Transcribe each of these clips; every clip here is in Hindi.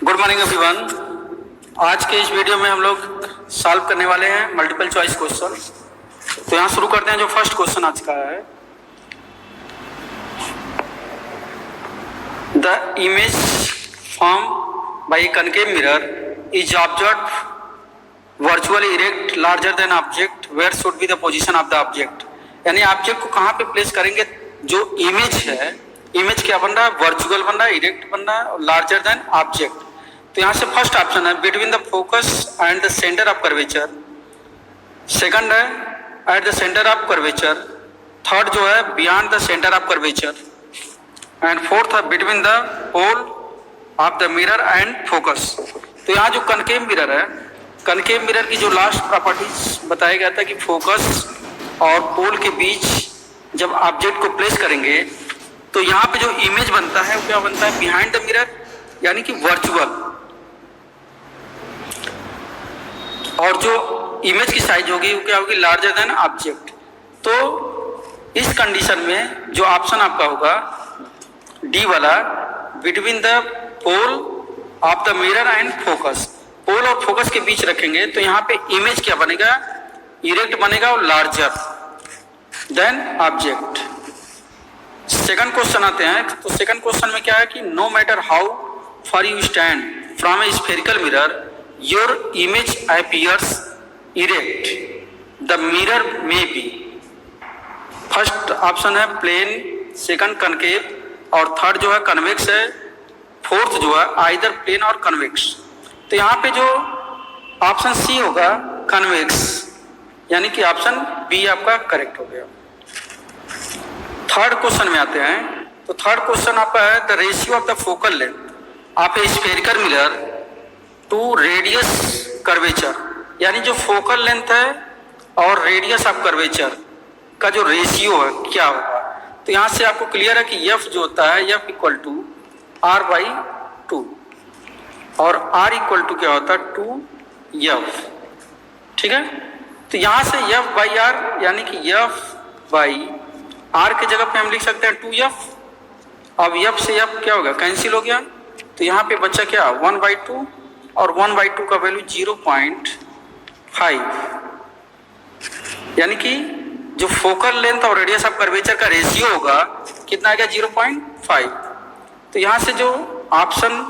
Good morning everyone. आज के इस वीडियो में हम लोग सॉल्व करने वाले हैं मल्टीपल चॉइस क्वेश्चन। तो यहाँ शुरू करते हैं। जो फर्स्ट क्वेश्चन आज का है, the image form by a concave mirror is observe virtually erect larger than object, where should be the position of the object. यानी ऑब्जेक्ट को कहाँ पे प्लेस करेंगे। जो इमेज है, इमेज क्या बन रहा है, वर्चुअल बन रहा है, इरेक्ट बन रहा है और लार्जर देन ऑब्जेक्ट। तो यहाँ से फर्स्ट ऑप्शन है between the focus and the centre of curvature, second है at the centre of curvature, third जो है beyond the centre of curvature, and fourth है between the pole of the mirror and focus. तो यहाँ जो कनकेव मिरर है, कनकेव मिरर की जो लास्ट प्रॉपर्टीज बताया गया था कि फोकस और पोल के बीच जब ऑब्जेक्ट को प्लेस करेंगे तो यहाँ पे जो इमेज बनता है वो क्या बनता है, बिहाइंड द मिरर, यानी कि वर्चुअल। और जो इमेज की साइज होगी वो क्या होगी, लार्जर देन ऑब्जेक्ट। तो इस कंडीशन में जो ऑप्शन आपका होगा डी वाला, between the pole of the mirror and focus, pole और फोकस के बीच रखेंगे तो यहाँ पे इमेज क्या बनेगा, इरेक्ट बनेगा और larger than object. Second question आते हैं। तो सेकंड क्वेश्चन में क्या है कि no matter how far you stand from a spherical mirror your image appears erect, the mirror may be. First option है प्लेन, सेकंड कनकेव और थर्ड जो है कन्वेक्स है, फोर्थ जो है आइदर प्लेन और कन्वेक्स। तो यहाँ पे जो ऑप्शन सी होगा कन्वेक्स, यानी कि ऑप्शन बी आपका करेक्ट हो गया। थर्ड क्वेश्चन में आते हैं। तो थर्ड क्वेश्चन आपका है the ratio of the focal length of a spherical mirror to radius curvature, यानी जो फोकल लेंथ है और रेडियस ऑफ कर्वेचर का जो रेशियो है क्या होगा। तो यहाँ से आपको क्लियर है कि एफ जो होता है F equal to R by two, और आर इक्वल टू क्या होता है, टू एफ। ठीक है, तो यहाँ से एफ बाई आर, यानी कि एफ बाई आर के जगह पे हम लिख सकते हैं टू एफ। अब एफ से एफ क्या होगा, कैंसिल हो गया। तो यहाँ पे बच्चा क्या, 1/2, और 1/2 का वैल्यू 0.5, यानी कि जो फोकल लेंथ और रेडियस ऑफ कर्वेचर का रेशियो होगा कितना आएगा, 0.5। तो यहाँ से जो ऑप्शन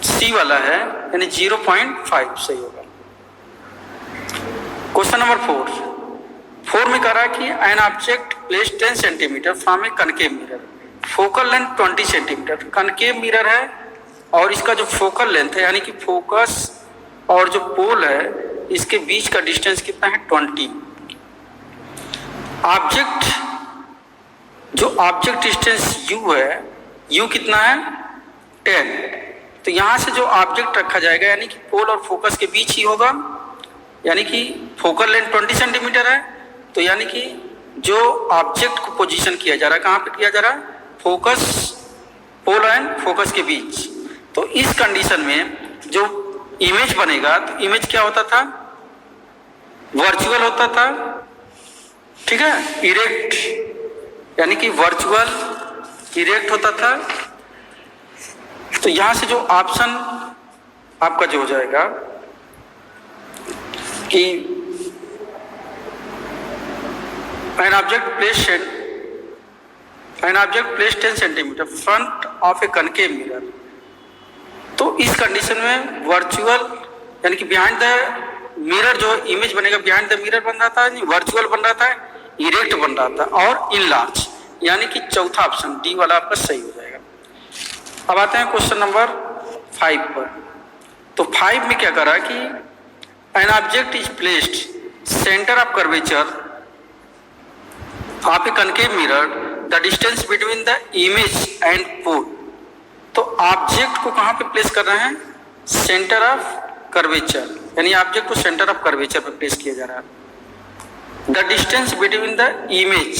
सी वाला है यानी 0.5 सही होगा। क्वेश्चन नंबर 4 में कह रहा है कि an object place 10 centimetre from A concave mirror, focal length 20 centimetre. Concave mirror है और इसका जो फोकल लेंथ है यानी कि फोकस और जो पोल है इसके बीच का डिस्टेंस कितना है, 20। ऑब्जेक्ट जो ऑब्जेक्ट डिस्टेंस u है, u कितना है, 10। तो यहाँ से जो ऑब्जेक्ट रखा जाएगा यानी कि पोल और फोकस के बीच ही होगा, यानी कि फोकल लेंथ 20 सेंटीमीटर है। तो यानी कि जो ऑब्जेक्ट को पोजीशन किया जा रहा है, कहाँ पे किया जा रहा है, फोकस, पोल एंड फोकस के बीच। तो इस कंडीशन में जो इमेज बनेगा तो इमेज क्या होता था, वर्चुअल होता था। ठीक है, इरेक्ट, यानी कि वर्चुअल इरेक्ट होता था। तो यहां से जो ऑप्शन आपका जो हो जाएगा कि an object placed 10 centimetre front of a concave mirror. तो इस कंडीशन में वर्चुअल यानी कि बिहाइंड द मिरर जो इमेज बनेगा, बिहाइंड द मिरर बन रहा था, वर्चुअल बन रहा था, इरेक्ट बन रहा था और इनलार्ज, यानी कि चौथा ऑप्शन डी वाला आपका सही हो जाएगा। अब आते हैं क्वेश्चन नंबर 5 पर। तो 5 में क्या कर रहा है कि an object is placed centre of curvature of a concave mirror, the distance between the image and pole. तो ऑब्जेक्ट को कहाँ पे प्लेस कर रहे हैं, सेंटर ऑफ कर्वेचर, यानी ऑब्जेक्ट को सेंटर ऑफ कर्वेचर पे प्लेस किया जा रहा है। The distance between the image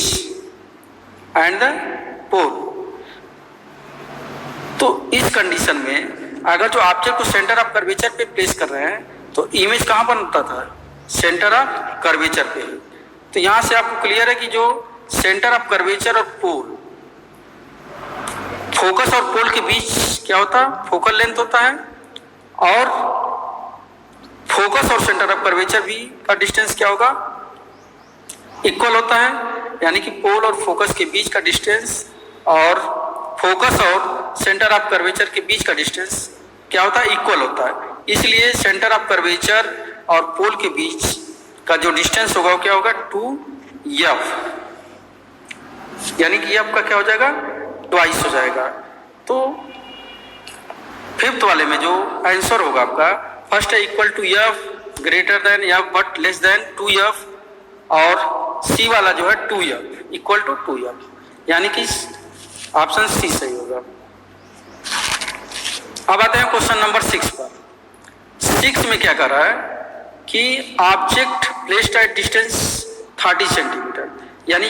and the pole. तो इस कंडीशन में अगर जो ऑब्जेक्ट को सेंटर ऑफ कर्वेचर पे प्लेस कर रहे हैं तो इमेज कहाँ बनता था, सेंटर ऑफ कर्वेचर पे। तो यहां से आपको क्लियर है कि जो सेंटर ऑफ कर्वेचर और पोल, फोकस और पोल के बीच क्या होता है, फोकल लेंथ होता है, और फोकस और सेंटर ऑफ कर्वेचर भी का डिस्टेंस क्या होगा, इक्वल होता है, यानी कि पोल और फोकस के बीच का डिस्टेंस और फोकस और सेंटर ऑफ कर्वेचर के बीच का डिस्टेंस क्या होता है, इक्वल होता है। इसलिए सेंटर ऑफ कर्वेचर और पोल के बीच का जो डिस्टेंस होगा वो क्या होगा, 2f, यानी कि f का क्या हो जाएगा, ट्वाइस हो जाएगा। तो फिफ्थ वाले में जो आंसर होगा आपका, फर्स्ट है equal to f, greater than f but less than 2f, और सी वाला जो है 2f, इक्वल टू 2f, यानी कि ऑप्शन सी सही होगा। अब आते हैं क्वेश्चन नंबर 6 पर। 6 में क्या कर रहा है कि object placed at distance 30 centimetre, यानी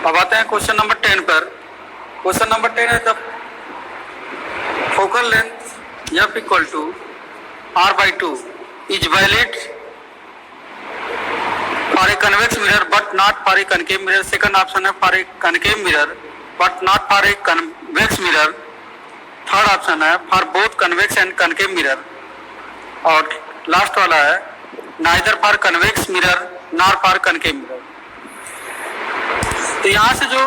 अब आते हैं क्वेश्चन नंबर 10 पर। क्वेश्चन नंबर 10 है the focal length f equal to r/2 is valid for a convex mirror but not for a concave mirror. Second option है for a concave mirror but not for a convex mirror. Third option है for both convex and concave mirror, और लास्ट वाला है neither for convex mirror nor for concave mirror. तो यहां से जो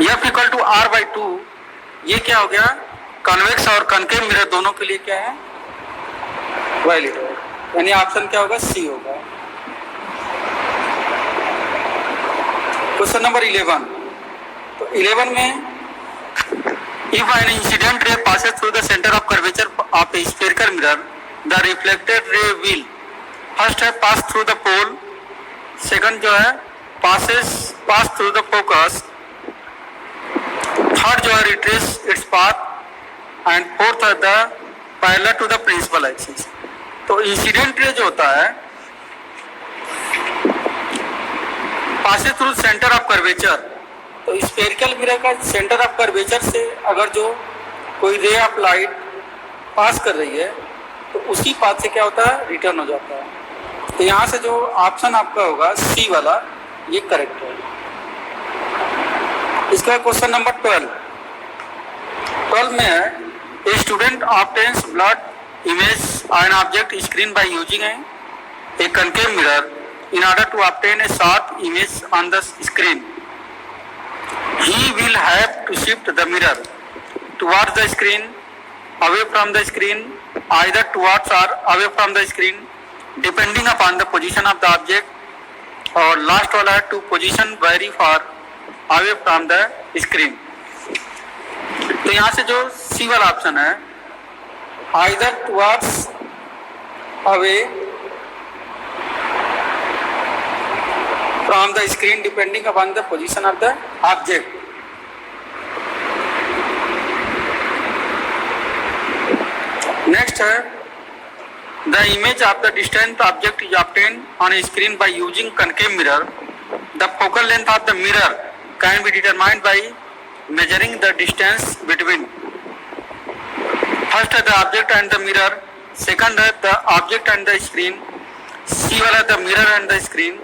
f इक्वल टू r/2, ये क्या हो गया, कन्वेक्स और कनकेव मिरर दोनों के लिए क्या है, वैलिड है, यानी ऑप्शन क्या होगा, सी होगा। Question number 11। तो 11 में if an incident ray passes through the center of curvature of a spherical mirror, the reflected ray will first है pass through the pole, second जो है pass through the focus, third जो है retrace its path, and fourth है the parallel to the principal axis। तो इंसिडेंट रे जो होता है passes through center of curvature, तो स्फेरिकल मिरर का सेंटर ऑफ कर्वेचर से अगर जो कोई रे ऑफ लाइट पास कर रही है तो उसी पाथ से क्या होता है, रिटर्न हो जाता है। तो यहाँ से जो ऑप्शन आपका होगा सी वाला, ये करेक्ट है। इसका क्वेश्चन नंबर 12 में है a student obtains blood image an object screen by using a concave mirror in order to obtain a sharp image on the screen. He will have to shift the mirror towards the screen, away from the screen, either towards or away from the screen, depending upon the position of the object, और last वाला है to position vary for away from the screen। तो यहाँ से जो C वाला ऑप्शन है either towards, away from the screen depending upon the position of the object। Next है the image of the distant object is obtained on a screen by using concave mirror. The focal length of the mirror can be determined by measuring the distance between first the object and the mirror, second the object and the screen, C वाला the mirror and the screen,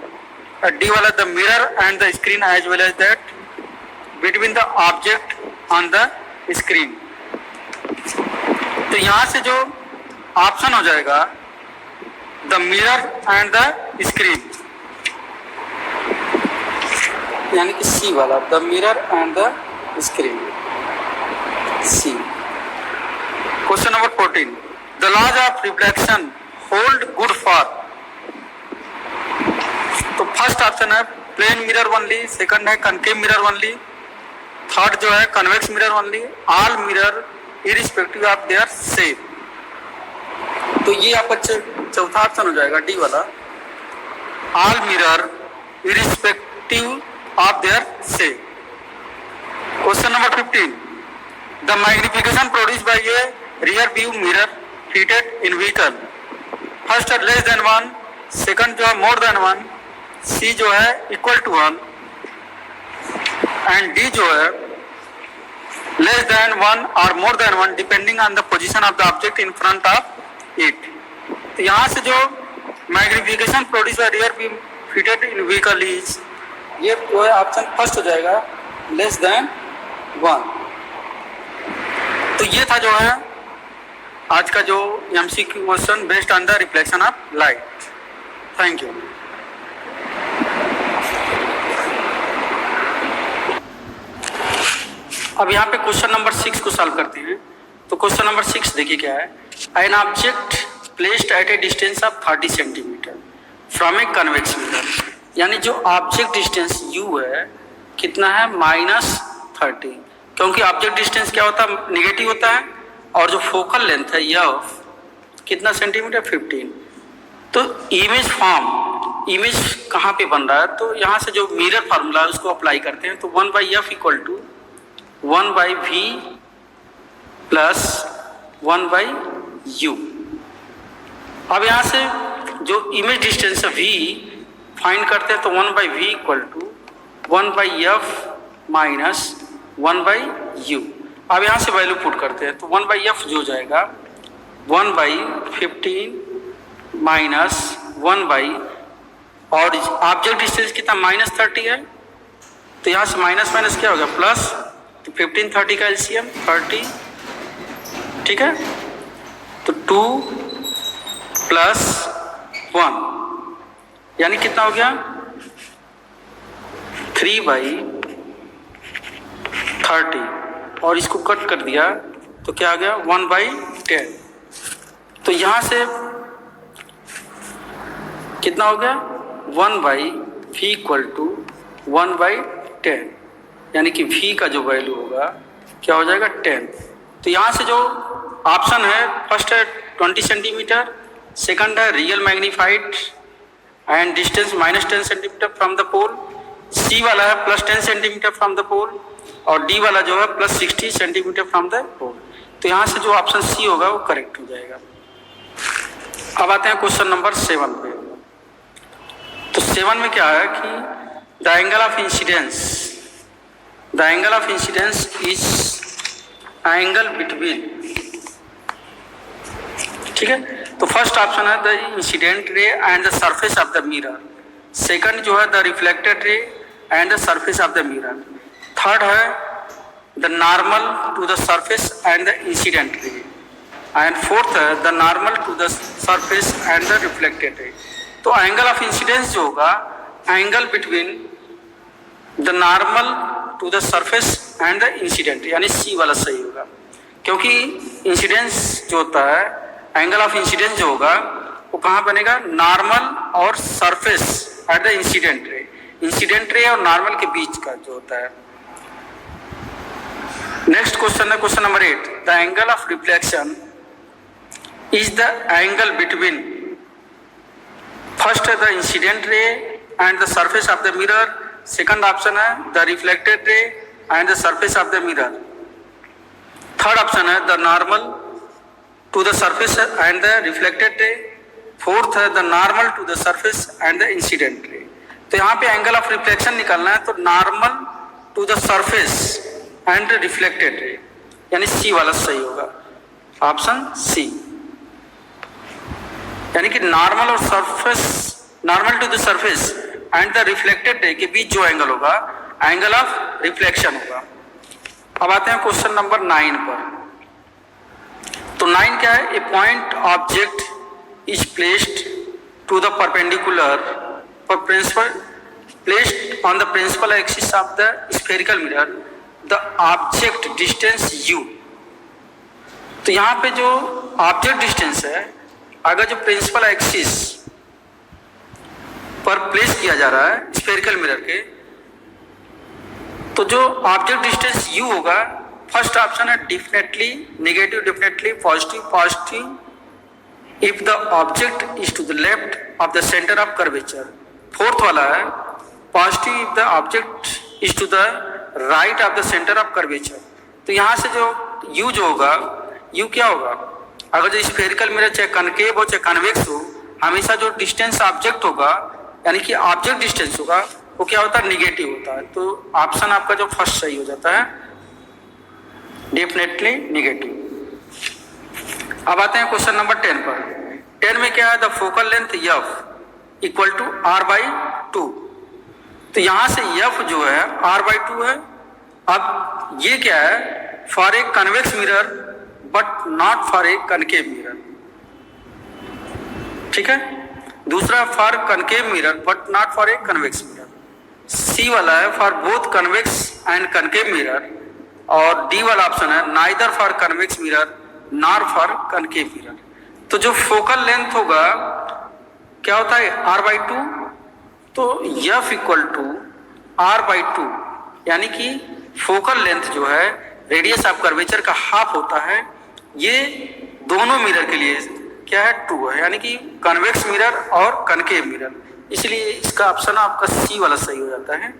D वाला the mirror and the screen as well as that between the object on the screen। तो यहाँ से जो ऑप्शन हो जाएगा the mirror and the screen, यानी कि सी वाला the mirror and the screen, C. Question number 14 the laws of reflection hold good for. तो फर्स्ट ऑप्शन है प्लेन मिरर ओनली, सेकंड है कनकेव मिरर ओनली, थर्ड जो है convex mirror only, all mirror irrespective of their shape. तो ये आपका चौथा ऑप्शन हो जाएगा डी वाला, all mirror irrespective of their shape. Question number 15 the magnification produced by A rear view mirror fitted in vehicle, first है लेस देन 1, सेकंड जो है मोर देन 1, सी जो है इक्वल टू 1, एंड डी जो है लेस देन 1 और more than 1 depending on the position of the object in front of it. तो यहाँ से जो magnification produce by rear beam fitted in vehicle is, ये जो है ऑप्शन फर्स्ट हो जाएगा, लेस देन 1। तो ये था जो है आज का जो MCQ question based on the reflection of light. Thank you. अब यहाँ पे क्वेश्चन नंबर 6 को सॉल्व करते हैं। तो क्वेश्चन नंबर 6 देखिए क्या है। An object placed at A distance of 30 centimetre from A convex mirror, यानी जो ऑब्जेक्ट डिस्टेंस u है कितना है, -30, क्योंकि ऑब्जेक्ट डिस्टेंस क्या होता है, निगेटिव होता है, और जो फोकल लेंथ है f कितना सेंटीमीटर, 15। तो इमेज फॉर्म, इमेज कहाँ पे बन रहा है, तो यहाँ से जो मिरर फार्मूला है उसको अप्लाई करते हैं। तो 1/f equal to 1/v plus 1/u। अब यहाँ से जो इमेज डिस्टेंस है v फाइंड करते हैं, तो 1/v equal to 1/f minus 1/u। अब यहाँ से वैल्यू पुट करते हैं, तो 1/f जो हो जाएगा 1/15 माइनस 1/, और ऑब्जेक्ट डिस्टेंस कितना -30 है, तो यहाँ से माइनस माइनस क्या हो गया, प्लस। तो 15 30 का एलसीएम 30, ठीक है। तो 2 प्लस 1 यानी कितना हो गया, 3/30, और इसको कट कर दिया तो क्या आ गया, 1/10। तो यहाँ से कितना हो गया, 1/v इक्वल टू 1/10, यानी कि v का जो वैल्यू होगा क्या हो जाएगा, 10। तो यहाँ से जो ऑप्शन है, फर्स्ट है 20 सेंटीमीटर, सेकंड है real magnified and distance -10 centimetre from the pole, C वाला है +10 सेंटीमीटर फ्रॉम द पोल, और डी वाला जो है +60 सेंटीमीटर फ्रॉम द पोल। तो यहाँ से जो ऑप्शन सी होगा वो करेक्ट हो जाएगा। अब आते हैं क्वेश्चन नंबर 7 पे। तो 7 में क्या है कि the angle of incidence, the angle of incidence is angle between, ठीक है। तो फर्स्ट ऑप्शन है the incident ray and the surface of the mirror, second जो है the reflected ray and the surface of the mirror, third है the normal to the surface and the incident ray, and fourth है the normal to the surface and the reflected ray. तो एंगल ऑफ इंसिडेंस जो होगा, angle between the normal to the surface and the incident, यानी सी वाला सही होगा, क्योंकि इंसिडेंस जो होता है, एंगल ऑफ इंसिडेंस जो होगा वो कहाँ बनेगा, नॉर्मल और surface at the incident ray, incident ray और नॉर्मल के बीच का जो होता है। नेक्स्ट क्वेश्चन है question number 8, the angle of reflection is the angle between, first है the incident ray and the surface of the mirror, second option है the reflected ray and the surface of the mirror, third option है the normal to the surface and the reflected ray, fourth है the normal to the surface and the incident ray. तो यहाँ पे एंगल ऑफ रिफ्लेक्शन निकालना है, तो normal to the surface and reflected ray, यानी सी वाला सही होगा, ऑप्शन सी। यानी कि नॉर्मल और surface, normal to the surface and the reflected ray के बीच जो एंगल होगा, एंगल ऑफ रिफ्लेक्शन होगा। अब आते हैं क्वेश्चन नंबर 9 पर। तो 9 क्या है, a point object is placed to the perpendicular principal, placed on the principal axis of the spherical mirror, the object distance u। तो यहाँ पे जो ऑब्जेक्ट डिस्टेंस है, अगर जो प्रिंसिपल एक्सिस पर प्लेस किया जा रहा है स्फेरिकल मिरर के, तो जो ऑब्जेक्ट डिस्टेंस u होगा, फर्स्ट ऑप्शन है definitely negative, definitely positive, positive if the object is to the left of the centre of curvature, fourth वाला है positive if the object is to the right of the centre of curvature. तो यहाँ से जो u जो होगा, u क्या होगा, अगर जो स्फेरिकल मिरर चाहे कनकेव हो चाहे कन्वेक्स हो, हमेशा जो डिस्टेंस ऑब्जेक्ट होगा, यानी कि ऑब्जेक्ट डिस्टेंस होगा, वो क्या होता है, निगेटिव होता है। तो ऑप्शन आपका जो फर्स्ट सही हो जाता है, डेफिनेटली निगेटिव। अब आते हैं क्वेश्चन नंबर 10 पर। 10 में क्या है, the focal length F equal to r/2। तो यहां से एफ जो है r/2 है। अब ये क्या है, for a convex mirror but not for a concave mirror, ठीक है। दूसरा for concave mirror but not for a convex mirror. C वाला है for both convex and concave mirror, और डी वाला ऑप्शन है neither for convex mirror nor for concave mirror. तो जो फोकल लेंथ होगा क्या होता है, r/2। तो एफ इक्वल टू r/2, यानी कि फोकल लेंथ जो है रेडियस ऑफ कर्वेचर का हाफ होता है। ये दोनों मिरर के लिए क्या है, 2 है, यानी कि कन्वेक्स मिरर और कनकेव मिरर। इसलिए इसका ऑप्शन आपका सी वाला सही हो जाता है।